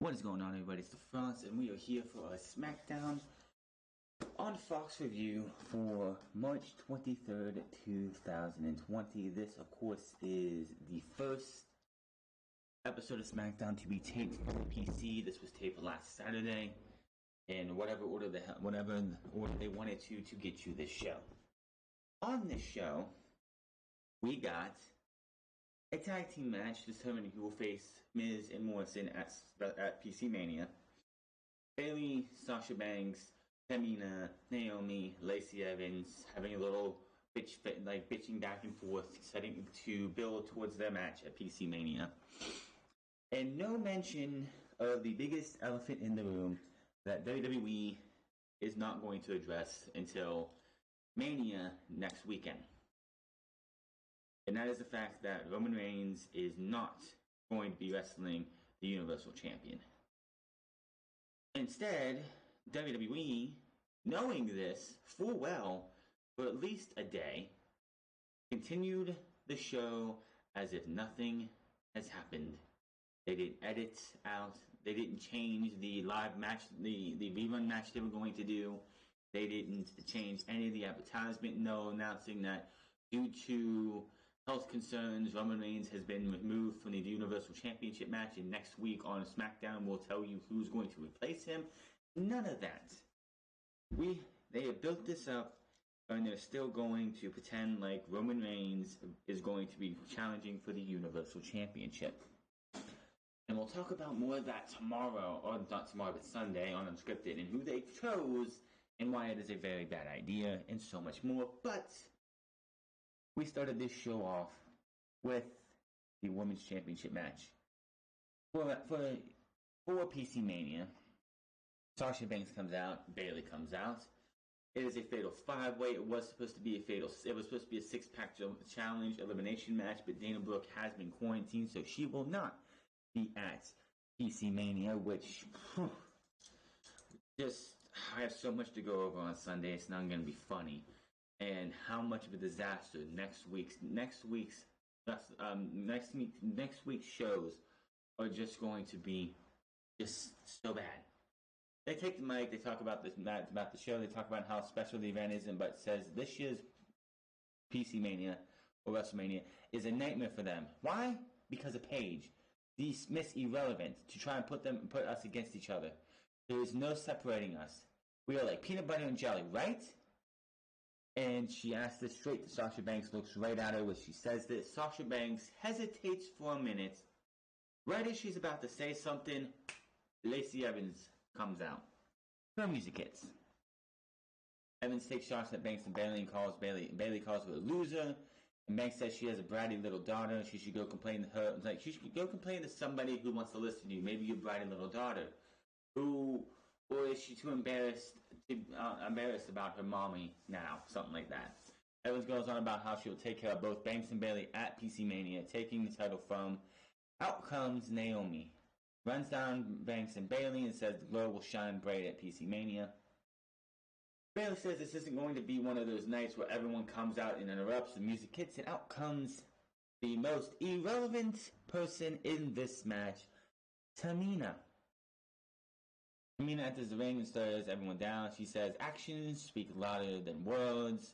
What is going on, everybody? It's the Frost, and we are here for a SmackDown on Fox Review for March 23rd, 2020. This, of course, is the first episode of SmackDown to be taped for the PC. This was taped last Saturday, in whatever order they wanted to get you this show. On this show, we got a tag team match determining who will face Miz and Morrison at PC Mania. Bayley, Sasha Banks, Tamina, Naomi, Lacey Evans having a little bitching back and forth, setting to build towards their match at PC Mania. And no mention of the biggest elephant in the room that WWE is not going to address until Mania next weekend. And that is the fact that Roman Reigns is not going to be wrestling the Universal Champion. Instead, WWE, knowing this full well for at least a day, continued the show as if nothing has happened. They didn't edit out, they didn't change the live match, the rerun match they were going to do. They didn't change any of the advertisement, announcing that due to health concerns, Roman Reigns has been removed from the Universal Championship match, and next week on SmackDown we'll tell you who's going to replace him. None of that. They have built this up, and they're still going to pretend like Roman Reigns is going to be challenging for the Universal Championship. And we'll talk about more of that tomorrow, or not tomorrow, but Sunday on Unscripted, and who they chose, and why it is a very bad idea, and so much more. But we started this show off with the Women's Championship match. For PC Mania, Sasha Banks comes out, Bayley comes out. It is a fatal 5-way. It was supposed to be a 6-pack challenge elimination match, but Dana Brooke has been quarantined, so she will not be at PC Mania, which I have so much to go over on Sunday. It's not going to be funny. And how much of a disaster next week's shows are just going to be just so bad. They take the mic, they talk about the show, they talk about how special the event is, but says this year's PC Mania or WrestleMania is a nightmare for them. Why? Because of Paige. Dismiss irrelevant to try and put us against each other. There is no separating us. We are like peanut butter and jelly, right? And she asked this straight to Sasha Banks, looks right at her when she says this. Sasha Banks hesitates for a minute. Right as she's about to say something, Lacey Evans comes out. Her music hits. Evans takes shots at Banks and Bayley calls her a loser. And Banks says she has a bratty little daughter. She should go complain to her. She should go complain to somebody who wants to listen to you. Maybe your bratty little daughter. Or is she too embarrassed about her mommy now? Something like that. Evans goes on about how she'll take care of both Banks and Bayley at PC Mania, taking the title from Out Comes Naomi. Runs down Banks and Bayley and says the glow will shine bright at PC Mania. Bayley says this isn't going to be one of those nights where everyone comes out and interrupts. The music hits, and out comes the most irrelevant person in this match, Tamina. Tamina enters the ring and stares everyone down. She says actions speak louder than words.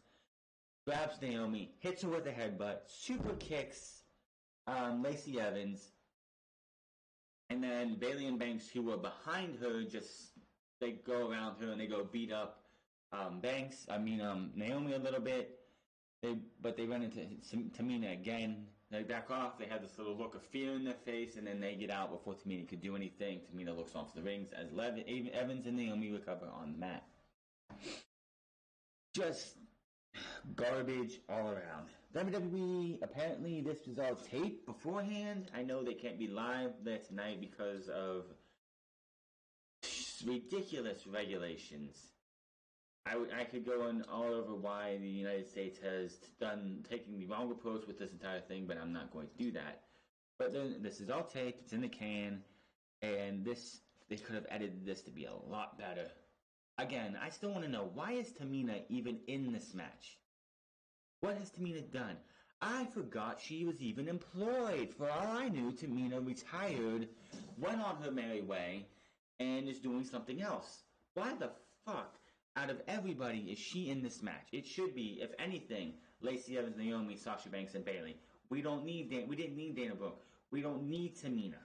Grabs Naomi, hits her with a headbutt, super kicks Lacey Evans. And then Bayley and Banks, who were behind her, they go around her and they go beat up Naomi a little bit. But they run into Tamina again. They back off. They have this little look of fear in their face, and then they get out before Tamina could do anything. Tamina looks off the rings as Evans and Naomi recover on the mat. Just garbage all around. WWE, apparently this was all taped beforehand. I know they can't be live there tonight because of ridiculous regulations. I could go on all over why the United States has taking the wrong approach with this entire thing, but I'm not going to do that. But then this is all taped, it's in the can, and they could have edited this to be a lot better. Again, I still want to know, why is Tamina even in this match? What has Tamina done? I forgot she was even employed. For all I knew, Tamina retired, went on her merry way, and is doing something else. Why the fuck, out of everybody, is she in this match? It should be, if anything, Lacey Evans, Naomi, Sasha Banks, and Bayley. We didn't need Dana Brooke. We don't need Tamina.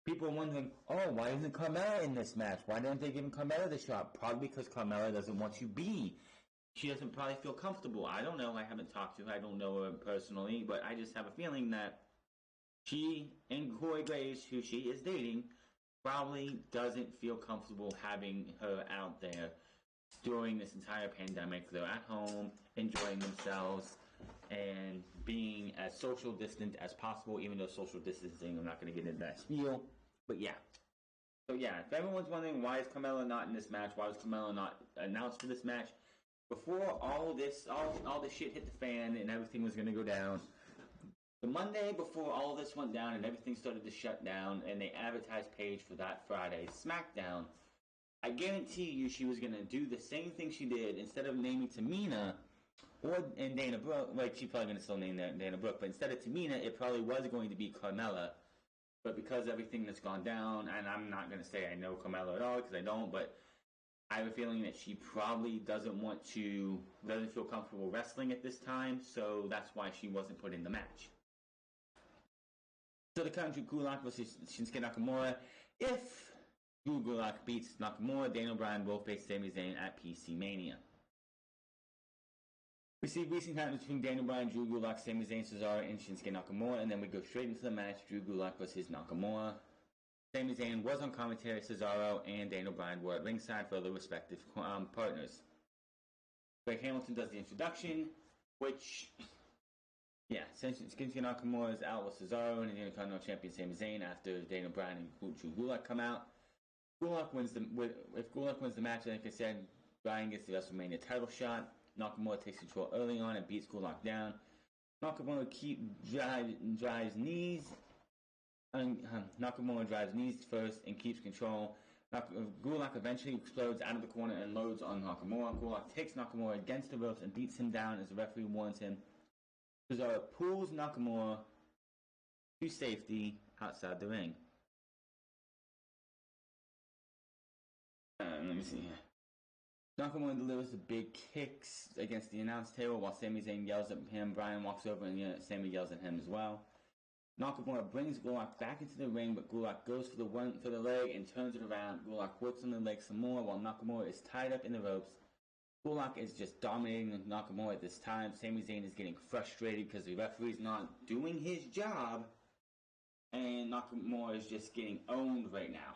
People are wondering, oh, why isn't Carmella in this match? Why don't they give Carmella the shot? Probably because Carmella doesn't want to be. She doesn't probably feel comfortable. I don't know. I haven't talked to her. I don't know her personally. But I just have a feeling that she and Corey Graves, who she is dating, probably doesn't feel comfortable having her out there during this entire pandemic. They're at home, enjoying themselves, and being as social distant as possible, even though social distancing, I'm not going to get into that spiel. But yeah. So yeah, if everyone's wondering why is Carmella not in this match, why was Carmella not announced for this match, before all this shit hit the fan and everything was going to go down, the Monday before all this went down and everything started to shut down and they advertised Paige for that Friday's SmackDown, I guarantee you she was going to do the same thing she did. Instead of naming Tamina and Dana Brooke, like she's probably going to still name Dana Brooke, but instead of Tamina, it probably was going to be Carmella. But because everything that's gone down, and I'm not going to say I know Carmella at all because I don't, but I have a feeling that she probably doesn't feel comfortable wrestling at this time, so that's why she wasn't put in the match. So the country Gulak versus Shinsuke Nakamura. If Drew Gulak beats Nakamura, Daniel Bryan will face Sami Zayn at PC Mania. We see recent times between Daniel Bryan, Drew Gulak, Sami Zayn, Cesaro, and Shinsuke Nakamura, and then we go straight into the match, Drew Gulak versus Nakamura. Sami Zayn was on commentary, Cesaro and Daniel Bryan were at ringside for their respective partners. Greg Hamilton does the introduction, which, yeah, Shinsuke Nakamura is out with Cesaro and the Intercontinental Champion Sami Zayn after Daniel Bryan and Drew Gulak come out. If Gulak wins the match, like I said, Bryan gets the WrestleMania title shot. Nakamura takes control early on and beats Gulak down. Nakamura drives knees. Nakamura drives knees first and keeps control. Gulak eventually explodes out of the corner and loads on Nakamura. Gulak takes Nakamura against the ropes and beats him down as the referee warns him. Cesaro pulls Nakamura to safety outside the ring. Let me see here. Nakamura delivers the big kicks against the announce table while Sami Zayn yells at him. Bryan walks over and Sami yells at him as well. Nakamura brings Gulak back into the ring, but Gulak goes for the leg and turns it around. Gulak works on the leg some more while Nakamura is tied up in the ropes. Gulak is just dominating Nakamura at this time. Sami Zayn is getting frustrated because the referee's not doing his job, and Nakamura is just getting owned right now.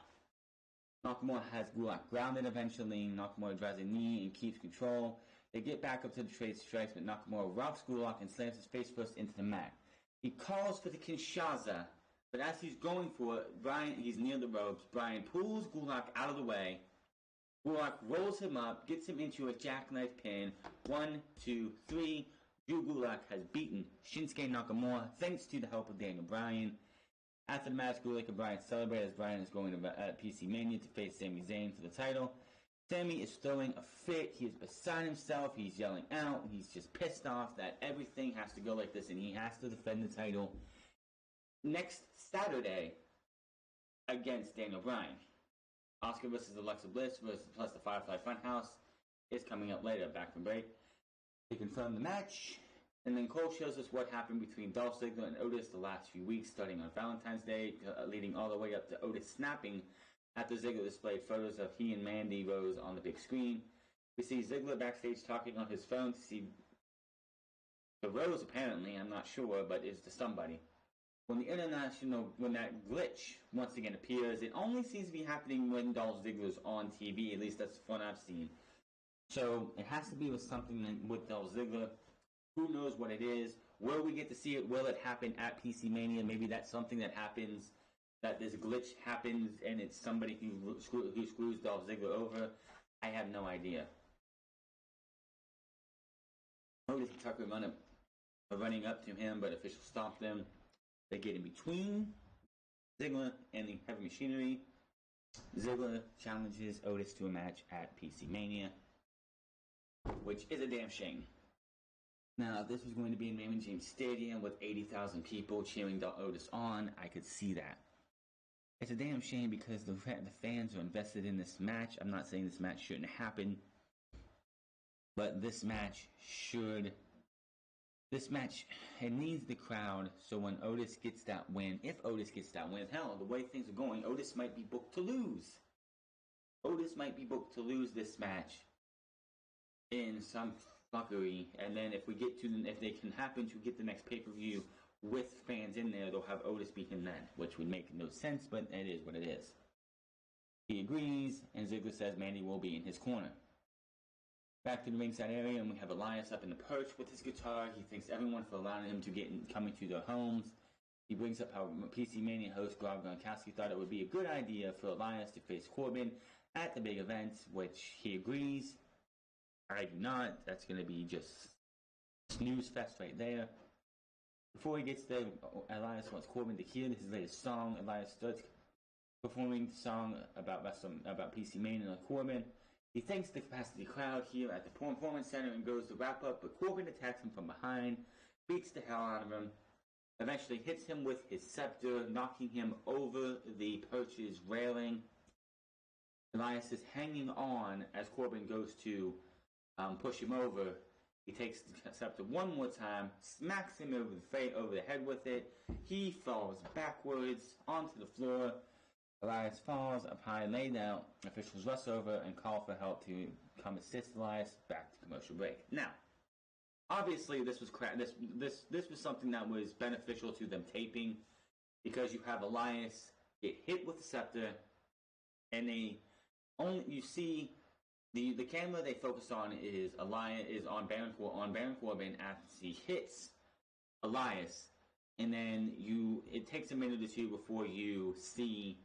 Nakamura has Gulak grounded eventually. Nakamura drives a knee and keeps control. They get back up to the trade strikes, but Nakamura rocks Gulak and slams his face first into the mat. He calls for the Kinshasa, but as he's going for it, he's near the ropes. Bryan pulls Gulak out of the way. Gulak rolls him up, gets him into a jackknife pin. 1, 2, 3. Drew Gulak has beaten Shinsuke Nakamura thanks to the help of Daniel Bryan. After the match, Gulak and Bryan celebrate as Bryan is going to PC Mania to face Sami Zayn for the title. Sami is throwing a fit. He is beside himself. He's yelling out. He's just pissed off that everything has to go like this and he has to defend the title next Saturday against Daniel Bryan. Asuka versus Alexa Bliss plus the Firefly Funhouse is coming up later. Back from break. They confirm the match. And then Cole shows us what happened between Dolph Ziggler and Otis the last few weeks, starting on Valentine's Day, leading all the way up to Otis snapping after Ziggler displayed photos of he and Mandy Rose on the big screen. We see Ziggler backstage talking on his phone to see the Rose, apparently, I'm not sure, but is to somebody. When that glitch once again appears, it only seems to be happening when Dolph Ziggler's on TV, at least that's the one I've seen. So it has to be with something with Dolph Ziggler. Who knows what it is? Will we get to see it? Will it happen at PC Mania? Maybe that's something that happens, that this glitch happens, and it's somebody who screws Dolph Ziggler over. I have no idea. Otis and Tucker are running up to him, but officials stop them. They get in between Ziggler and the Heavy Machinery. Ziggler challenges Otis to a match at PC Mania, which is a damn shame. Now, if this was going to be in Raymond James Stadium with 80,000 people cheering Otis on, I could see that. It's a damn shame because the fans are invested in this match. I'm not saying this match shouldn't happen, but this match should. This match, it needs the crowd, so when Otis gets that win, if Otis gets that win, hell, the way things are going, Otis might be booked to lose. Otis might be booked to lose this match in some fuckery, and then if they can happen to get the next pay-per-view with fans in there, they'll have Otis beat him then, which would make no sense, but it is what it is. He agrees, and Ziggler says Mandy will be in his corner. Back to the ringside area, and we have Elias up in the perch with his guitar. He thanks everyone for allowing him to coming to their homes. He brings up how PC Mania host Rob Gronkowski thought it would be a good idea for Elias to face Corbin at the big event, which he agrees. I do not. That's going to be just snooze fest right there. Before he gets there, Elias wants Corbin to hear his latest song. Elias starts performing the song about PC Mania and Corbin. He thanks the capacity crowd here at the Performance Center and goes to wrap up, but Corbin attacks him from behind, beats the hell out of him, eventually hits him with his scepter, knocking him over the perch's railing. Elias is hanging on as Corbin goes to push him over. He takes the scepter one more time, smacks him over the head with it. He falls backwards onto the floor. Elias falls up high, laid out. Officials rush over and call for help to come assist Elias. Back to commercial break. Now, obviously, this was this was something that was beneficial to them taping, because you have Elias get hit with the scepter, and you see the camera they focus on is Elias is on Baron Corbin after he hits Elias, and then it takes a minute or two before you see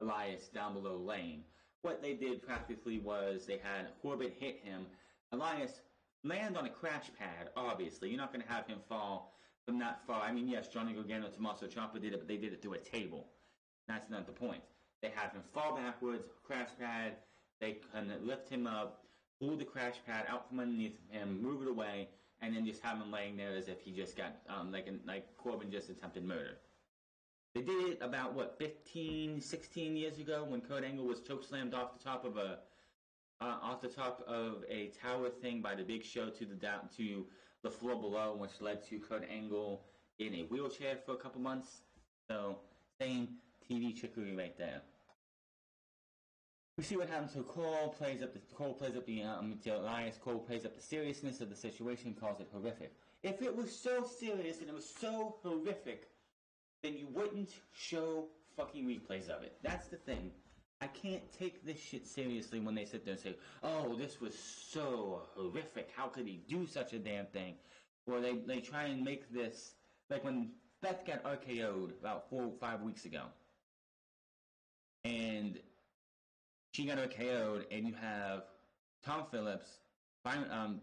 Elias down below laying. What they did practically was they had Corbin hit him. Elias land on a crash pad, obviously. You're not going to have him fall from that far. I mean, yes, Johnny Gargano, Tommaso Ciampa did it, but they did it through a table. That's not the point. They have him fall backwards, crash pad. They can lift him up, pull the crash pad out from underneath him, move it away, and then just have him laying there as if he just got, like Corbin just attempted murder. They did it about, 15, 16 years ago when Kurt Angle was chokeslammed off the top of a tower thing by the Big Show to the floor below, which led to Kurt Angle in a wheelchair for a couple months. So, same TV trickery right there. We see what happens to Cole. Plays up the Elias. Cole plays up the seriousness of the situation and calls it horrific. If it was so serious and it was so horrific, then you wouldn't show fucking replays of it. That's the thing. I can't take this shit seriously when they sit there and say, oh, this was so horrific. How could he do such a damn thing? Or they try and make this, like when Beth got RKO'd about 4 or 5 weeks ago. And she got RKO'd, and you have Tom Phillips, Byron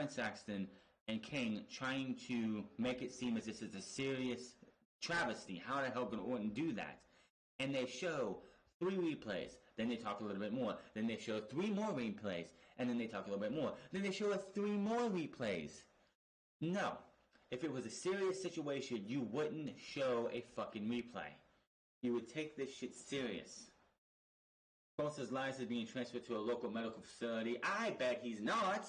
Saxton, and King trying to make it seem as if this is a serious travesty. How the hell can Orton do that? And they show 3 replays. Then they talk a little bit more. Then they show 3 more replays. And then they talk a little bit more. Then they show us 3 more replays. No. If it was a serious situation, you wouldn't show a fucking replay. You would take this shit serious. Cole says Elias is being transferred to a local medical facility. I bet he's not.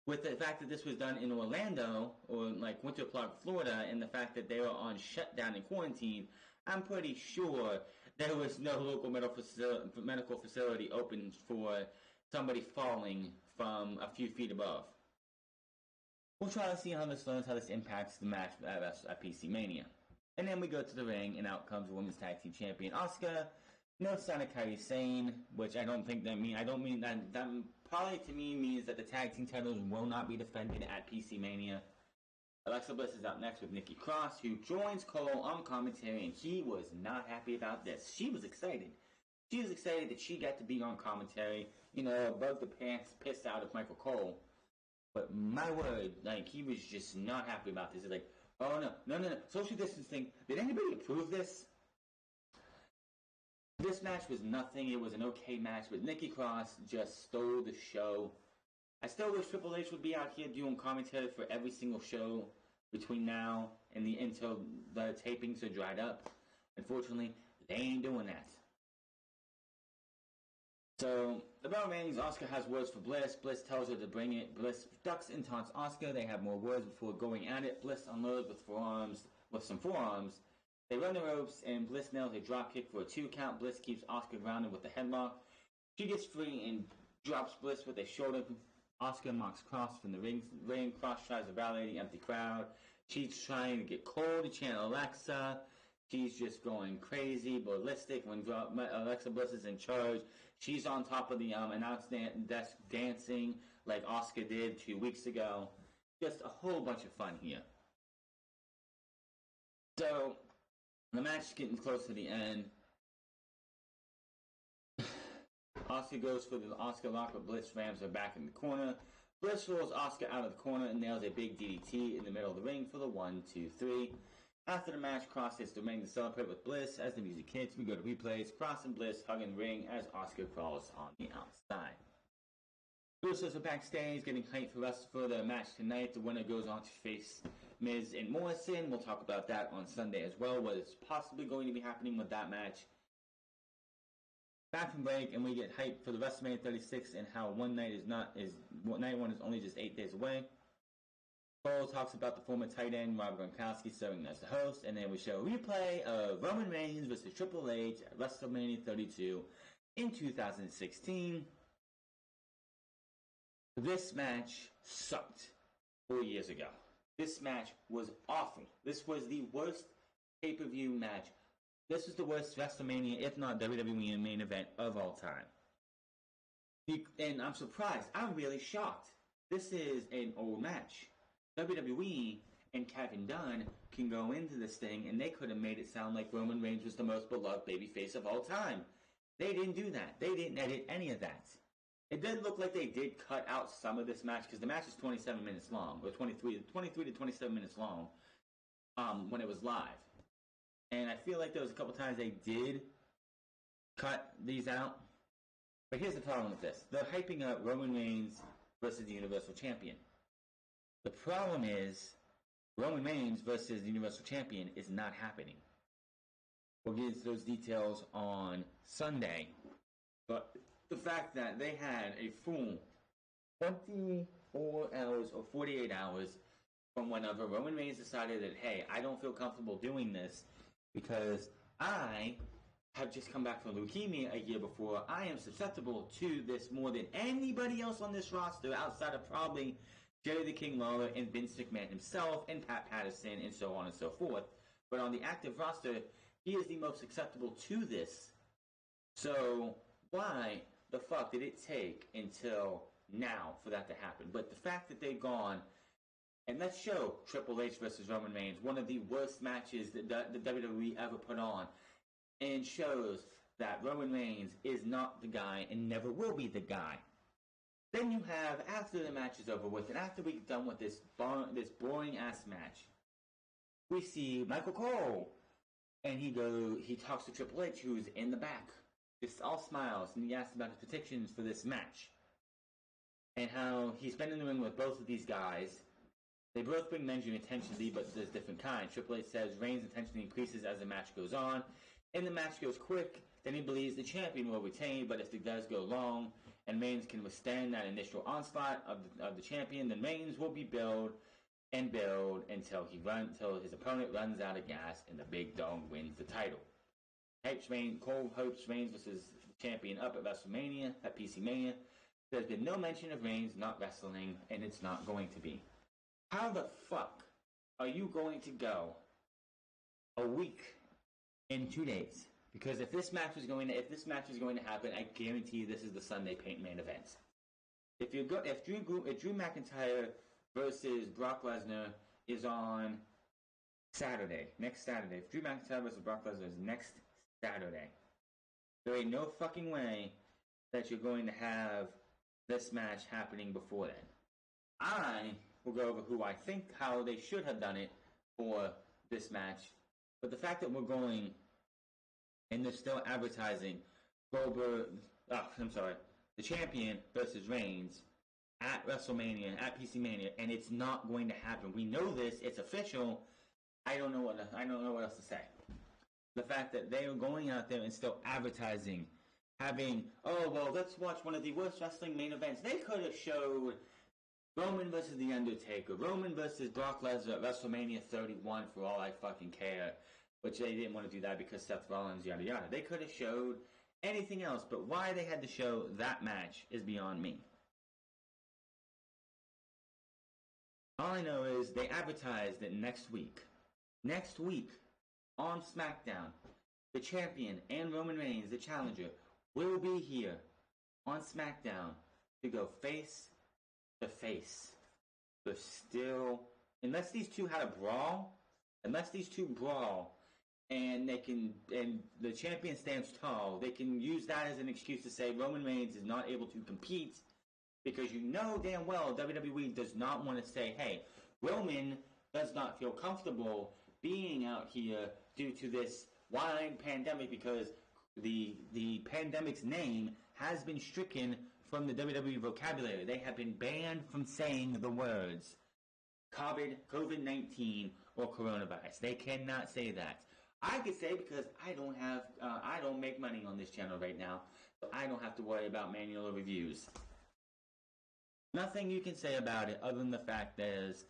With the fact that this was done in Orlando, or like Winter Park, Florida, and the fact that they were on shutdown and quarantine, I'm pretty sure there was no local medical facility open for somebody falling from a few feet above. We'll try to see how this impacts the match at PC Mania. And then we go to the ring, and out comes Women's Tag Team Champion Asuka. No sign of Kairi Sane, which I don't mean that probably to me means that the tag team titles will not be defended at PC Mania. Alexa Bliss is out next with Nikki Cross, who joins Cole on commentary, and he was not happy about this. She was excited. She was excited that she got to be on commentary, above the pants, pissed out of Michael Cole. But my word, he was just not happy about this. He's like, oh no, social distancing. Did anybody approve this? This match was nothing. It was an okay match, but Nikki Cross just stole the show. I still wish Triple H would be out here doing commentary for every single show between now and until the tapings are dried up. Unfortunately, they ain't doing that. So, the bell rings. Asuka has words for Bliss. Bliss tells her to bring it. Bliss ducks and taunts Asuka. They have more words before going at it. Bliss unloads with some forearms. They run the ropes, and Bliss nails a dropkick for a 2 count. Bliss keeps Asuka grounded with the headlock. She gets free and drops Bliss with a shoulder. Asuka mocks Cross from the ring. Cross tries to validate the empty crowd. She's trying to get Cole to chant Alexa. She's just going crazy, ballistic. When Alexa Bliss is in charge, she's on top of the announce desk dancing like Asuka did 2 weeks ago. Just a whole bunch of fun here. So, the match is getting close to the end. Asuka goes for the Asuka lock, but Bliss rams her back in the corner. Bliss rolls Asuka out of the corner and nails a big DDT in the middle of the ring for the 1, 2, 3. After the match, Cross hits the ring to celebrate with Bliss. As the music hits, we go to replays. Cross and Bliss hug in the ring as Asuka crawls on the outside. Usos are backstage getting hyped for the match tonight. The winner goes on to face Miz and Morrison. We'll talk about that on Sunday as well, what is possibly going to be happening with that match. Back from break, and we get hyped for the WrestleMania 36 and how night 1 is only just 8 days away. Cole talks about the former tight end Robert Gronkowski serving as the host, and then we show a replay of Roman Reigns versus Triple H at WrestleMania 32 in 2016. This match sucked 4 years ago. This match was awful. This was the worst pay-per-view match. This was the worst WrestleMania, if not WWE main event of all time. And I'm surprised. I'm really shocked. This is an old match. WWE and Kevin Dunn can go into this thing, and they could have made it sound like Roman Reigns was the most beloved babyface of all time. They didn't do that. They didn't edit any of that. It did look like they did cut out some of this match, because the match is 27 minutes long, or 23 to 27 minutes long when it was live. And I feel like there was a couple times they did cut these out. But here's the problem with this. They're hyping up Roman Reigns versus the Universal Champion. The problem is, Roman Reigns versus the Universal Champion is not happening. We'll get into those details on Sunday. But the fact that they had a full 24 hours or 48 hours from whenever Roman Reigns decided that, hey, I don't feel comfortable doing this because I have just come back from leukemia a year before. I am susceptible to this more than anybody else on this roster outside of probably Jerry the King Lawler and Vince McMahon himself and Pat Patterson and so on and so forth. But on the active roster, he is the most susceptible to this. So why the fuck did it take until now for that to happen? But the fact that they've gone, and let's show Triple H versus Roman Reigns, one of the worst matches that the WWE ever put on, and shows that Roman Reigns is not the guy and never will be the guy. Then you have, after the match is over with, and after we're done with this boring-ass match, we see Michael Cole, and he talks to Triple H, who's in the back, just all smiles, and he asks about his predictions for this match, and how he's been in the ring with both of these guys. They both bring men's intensity, but there's different kinds. Triple H says Reigns' intensity increases as the match goes on, and the match goes quick. Then he believes the champion will retain, but if it does go long, and Reigns can withstand that initial onslaught of the champion, then Reigns will be build until his opponent runs out of gas, and the big dog wins the title. Cole hopes Reigns versus the champion up at WrestleMania, at PC Mania. There's been no mention of Reigns not wrestling, and it's not going to be. How the fuck are you going to go a week and 2 days? Because if this match is going to happen, I guarantee you this is the Sunday main event. If Drew McIntyre versus Brock Lesnar is on Saturday, next Saturday, if Drew McIntyre versus Brock Lesnar is next Saturday, there ain't no fucking way that you're going to have this match happening before then. I will go over how they should have done it for this match, but the fact that we're going and they're still advertising the champion versus Reigns at WrestleMania, at PC Mania, and it's not going to happen. We know this. It's official. I don't know what else to say. The fact that they are going out there and still advertising, having, oh, well, let's watch one of the worst wrestling main events. They could have showed Roman versus The Undertaker, Roman versus Brock Lesnar at WrestleMania 31 for all I fucking care. Which they didn't want to do that because Seth Rollins, yada yada. They could have showed anything else, but why they had to show that match is beyond me. All I know is they advertised that next week on SmackDown, the champion and Roman Reigns, the challenger, will be here on SmackDown to go face to face. But still, unless these two brawl, and the champion stands tall, they can use that as an excuse to say Roman Reigns is not able to compete, because you know damn well WWE does not want to say, hey, Roman does not feel comfortable being out here due to this wide pandemic, because the pandemic's name has been stricken from the WWE vocabulary. They have been banned from saying the words COVID-19 or coronavirus. They cannot say that. I could say, because I don't make money on this channel right now, so I don't have to worry about manual reviews. Nothing you can say about it other than the fact that is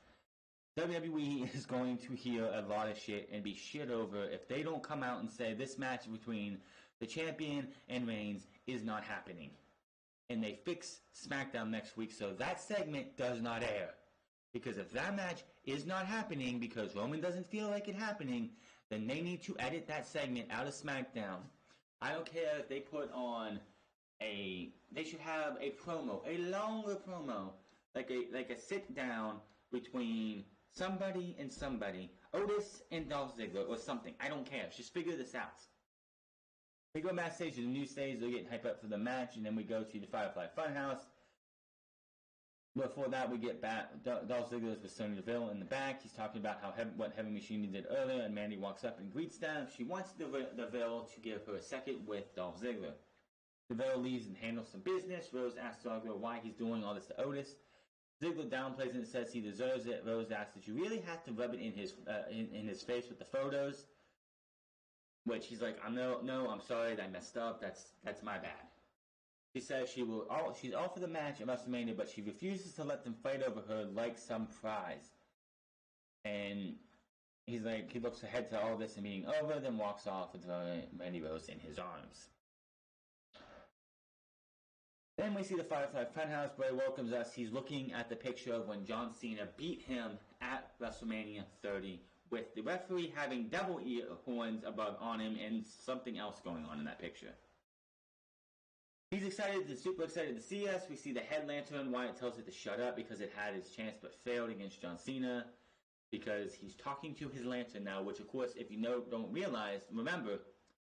WWE is going to hear a lot of shit and be shit over if they don't come out and say this match between the champion and Reigns is not happening. And they fix SmackDown next week so that segment does not air. Because if that match is not happening because Roman doesn't feel like it happening, then they need to edit that segment out of SmackDown. I don't care if they put on they should have a promo, a longer promo, like a sit down between somebody and somebody, Otis and Dolph Ziggler or something. I don't care. Just figure this out. We go backstage to the new stage. They're getting hyped up for the match, and then we go to the Firefly Funhouse. Before that, we get back. Dolph Ziggler is with Sonya Deville in the back. He's talking about what Heavy Machinery did earlier, and Mandy walks up and greets them. She wants Deville to give her a second with Dolph Ziggler. Deville leaves and handles some business. Rose asks Ziggler why he's doing all this to Otis. Ziggler downplays it and says he deserves it. Rose asks, did you really have to rub it in his face with the photos? Which he's like, I'm sorry, I messed up. That's my bad. She says she's all for the match at WrestleMania, but she refuses to let them fight over her like some prize. And he looks ahead to all this and being over, then walks off with Mandy Rose in his arms. Then we see the Firefly Funhouse. Bray welcomes us. He's looking at the picture of when John Cena beat him at WrestleMania 30, with the referee having devil ear horns on him and something else going on in that picture. He's super excited to see us. We see the head lantern. Wyatt tells it to shut up because it had its chance but failed against John Cena, because he's talking to his lantern now, which of course, if you don't remember,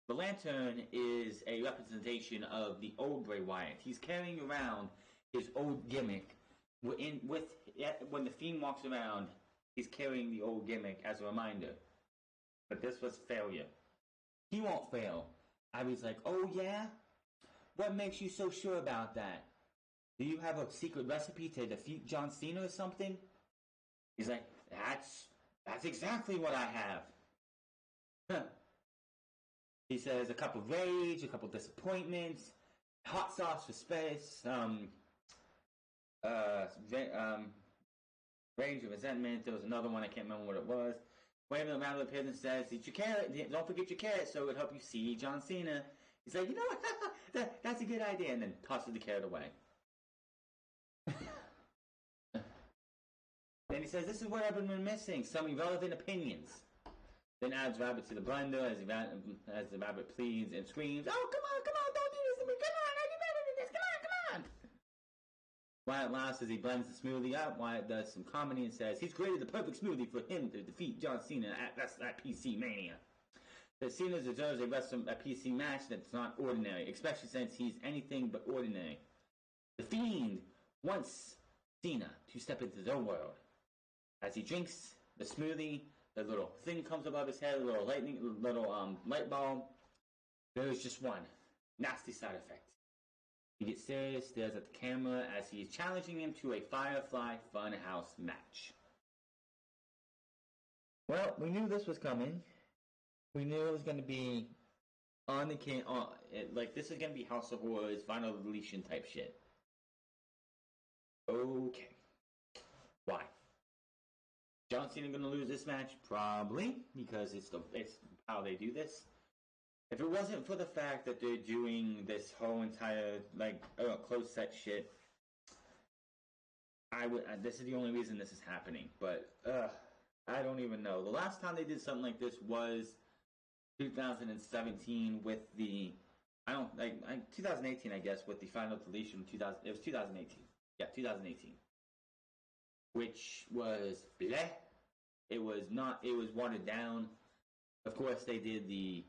the lantern is a representation of the old Bray Wyatt. He's carrying around his old gimmick. When the Fiend walks around, he's carrying the old gimmick as a reminder. But this was failure. He won't fail. I was like, oh yeah? What makes you so sure about that? Do you have a secret recipe to defeat John Cena or something? He's like, that's exactly what I have. Huh. He says a cup of rage, a couple disappointments, hot sauce for space, rage of resentment. There was another one, I can't remember what it was. Waving around the pit and says, eat your carrot, don't forget your carrot so it would help you see John Cena. He's like, you know what, that's a good idea, and then tosses the carrot away. Then he says, this is what I've been missing, some irrelevant opinions. Then adds Rabbit to the blender as the Rabbit pleads and screams, oh, come on, don't do this to me, come on, are you better than this, come on. Wyatt laughs as he blends the smoothie up. Wyatt does some comedy and says he's created the perfect smoothie for him to defeat John Cena at PC Mania. That Cena deserves a PC match that's not ordinary, especially since he's anything but ordinary. The Fiend wants Cena to step into their world. As he drinks the smoothie, the little thing comes above his head, a little light bulb. There is just one nasty side effect. He gets serious, stares at the camera as he's challenging him to a Firefly Funhouse match. Well, we knew this was coming. We knew it was going to be on the like this is going to be House of Horrors, Final Deletion type shit. Okay. Why? John Cena going to lose this match? Probably, because it's how they do this. If it wasn't for the fact that they're doing this whole entire closed set shit, I would. This is the only reason this is happening. But I don't even know. The last time they did something like this was 2017 with the 2018, I guess, with the Final Deletion. It was 2018. Yeah, 2018. Which was bleh. It was not. It was watered down. Of course, they did the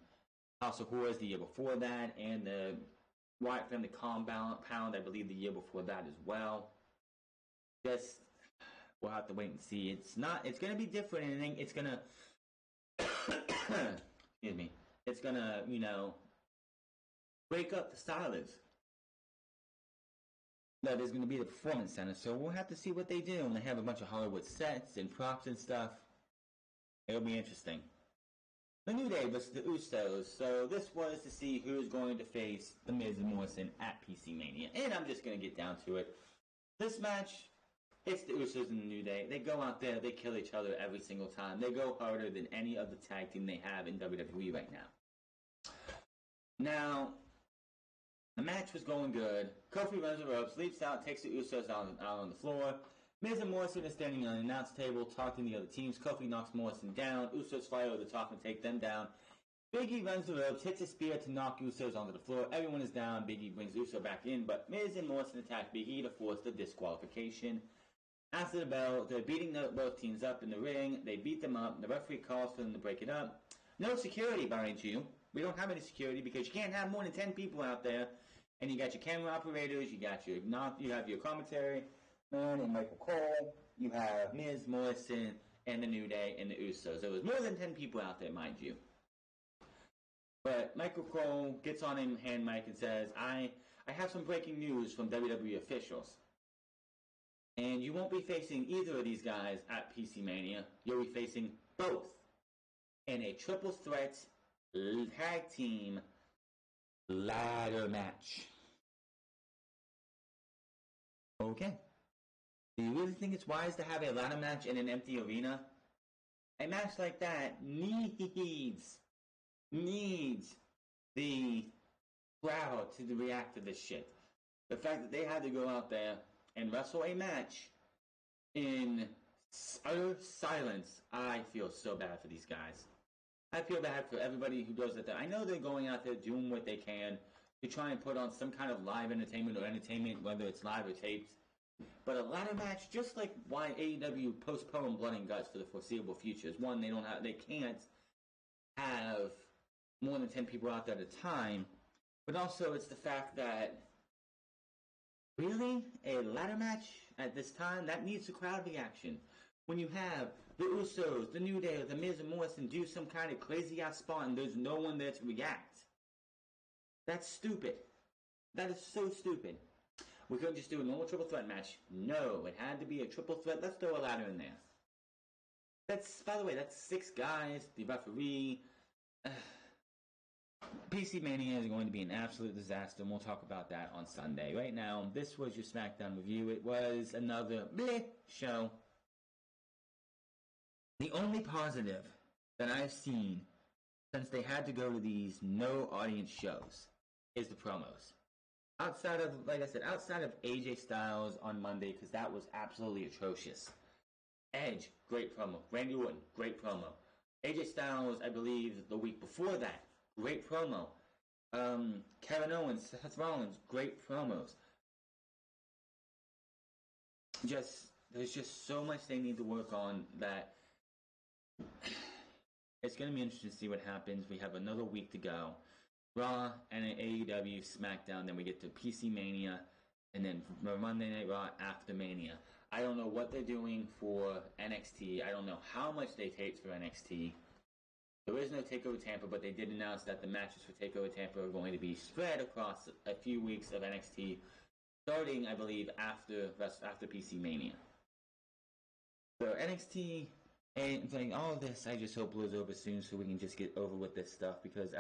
House of Horrors the year before that, and the Wyatt Family Compound, I believe, the year before that as well. Just we'll have to wait and see. It's going to be different, and it's going to. Excuse me. It's going to, break up the silence that is going to be the Performance Center. So we'll have to see what they do. And they have a bunch of Hollywood sets and props and stuff. It'll be interesting. The New Day versus the Usos. So this was to see who's going to face The Miz and Morrison at PC Mania. And I'm just going to get down to it. This match, it's the Usos and the New Day. They go out there, they kill each other every single time. They go harder than any other tag team they have in WWE right now. Now, the match was going good. Kofi runs the ropes, leaps out, takes the Usos out on the floor. Miz and Morrison are standing on an announce table talking to the other teams. Kofi knocks Morrison down. Usos fly over the top and take them down. Big E runs the ropes, hits a spear to knock Usos onto the floor. Everyone is down. Big E brings Uso back in, but Miz and Morrison attack Big E to force the disqualification. After the bell, they're beating both teams up in the ring. They beat them up. The referee calls for them to break it up. No security, mind you. We don't have any security because you can't have more than 10 people out there. And you got your camera operators. You have your commentary man and Michael Cole. You have Miz, Morrison, and the New Day and the Usos. There was more than 10 people out there, mind you. But Michael Cole gets on him, hand mic, and says, I have some breaking news from WWE officials. And you won't be facing either of these guys at PC Mania. You'll be facing both in a triple threat tag team ladder match. Okay. Do you really think it's wise to have a ladder match in an empty arena? A match like that needs the crowd to react to this shit. The fact that they had to go out there and wrestle a match in utter silence, I feel so bad for these guys. I feel bad for everybody who does that. I know they're going out there doing what they can to try and put on some kind of live entertainment, whether it's live or taped. But a ladder match, just like why AEW postponed Blood and Guts for the foreseeable future, is one, they can't have more than 10 people out there at a time. But also, it's the fact that really a ladder match at this time that needs a crowd reaction. When you have the Usos, the New Day, the Miz and Morrison do some kind of crazy ass spot and there's no one there to react. That's stupid. That is so stupid. We couldn't just do a normal triple threat match. No, it had to be a triple threat. Let's throw a ladder in there. That's, by the way, that's 6 guys, the referee. PC Mania is going to be an absolute disaster, and we'll talk about that on Sunday. Right now, this was your SmackDown review. It was another bleh show. The only positive that I've seen since they had to go to these no audience shows is the promos. Outside of, like I said, outside of AJ Styles on Monday, because that was absolutely atrocious. Edge, great promo. Randy Orton, great promo. AJ Styles, I believe, the week before that, great promo. Kevin Owens, Seth Rollins, great promos. There's just so much they need to work on that it's going to be interesting to see what happens. We have another week to go. Raw and an AEW SmackDown, then we get to PC Mania, and then Monday Night Raw after Mania. I don't know what they're doing for NXT. I don't know how much they taped for NXT. There is no TakeOver Tampa, but they did announce that the matches for TakeOver Tampa are going to be spread across a few weeks of NXT, starting, I believe, after PC Mania. So NXT and like all of this, I just hope blows over soon so we can just get over with this stuff, because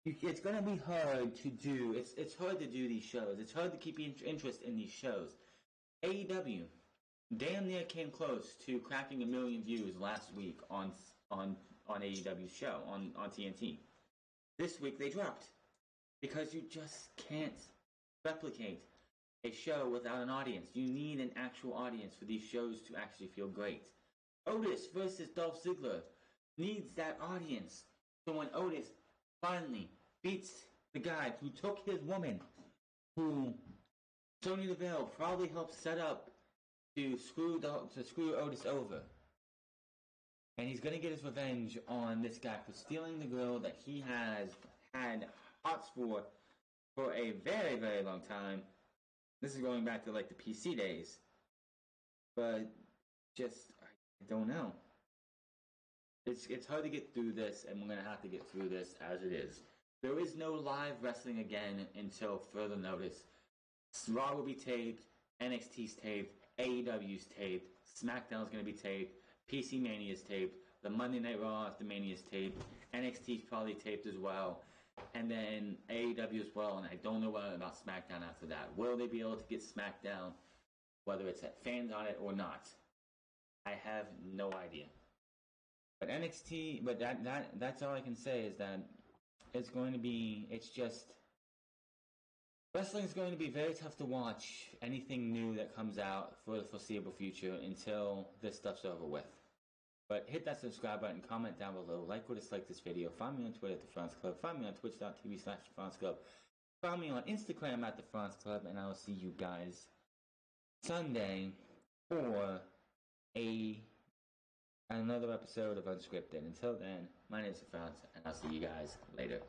it's going to be hard to do. It's hard to do these shows. It's hard to keep interest in these shows. AEW damn near came close to cracking 1 million views last week on AEW's show on TNT. This week they dropped because you just can't replicate a show without an audience. You need an actual audience for these shows to actually feel great. Otis versus Dolph Ziggler needs that audience. So when Otis finally beats the guy who took his woman, who Sonya Deville probably helped set up to screw Otis over, and he's going to get his revenge on this guy for stealing the girl that he has had hots for a very, very long time. This is going back to like the PC days. But just, I don't know. It's hard to get through this, and we're going to have to get through this as it is. There is no live wrestling again until further notice. Raw will be taped, NXT's taped, AEW's taped, SmackDown's going to be taped, PC Mania's taped, the Monday Night Raw after Mania's taped, NXT's probably taped as well, and then AEW as well, and I don't know about SmackDown after that. Will they be able to get SmackDown, whether it's at fans on it or not? I have no idea. But NXT, but that's all I can say is that wrestling is going to be very tough to watch anything new that comes out for the foreseeable future until this stuff's over with. But hit that subscribe button, comment down below, like or dislike this video, find me on Twitter at The France Club, find me on twitch.tv/France Club, find me on Instagram at The France Club, and I will see you guys Sunday for another episode of Unscripted. Until then, my name is France, and I'll see you guys later.